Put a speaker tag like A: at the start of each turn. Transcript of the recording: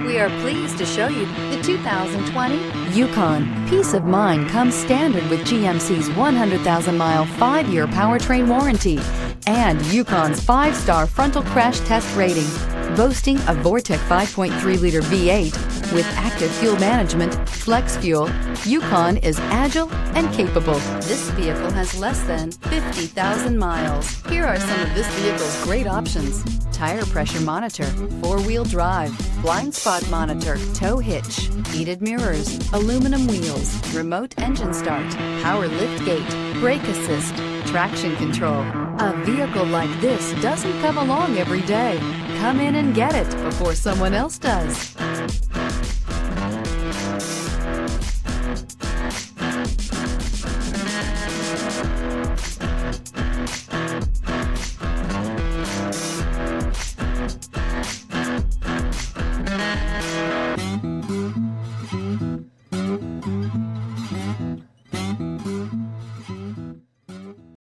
A: We are pleased to show you the 2020 Yukon. Peace of mind comes standard with GMC's 100,000-mile, 5-year powertrain warranty and Yukon's 5-star frontal crash test rating. Boasting a Vortec 5.3-liter V8 with active fuel management, flex fuel, Yukon is agile and capable. This vehicle has less than 50,000 miles. Here are some of this vehicle's great options: tire pressure monitor, 4-wheel drive, blind spot monitor, tow hitch, heated mirrors, aluminum wheels, remote engine start, power lift gate, brake assist, traction control. A vehicle like this doesn't come along every day. Come in and get it before someone else does.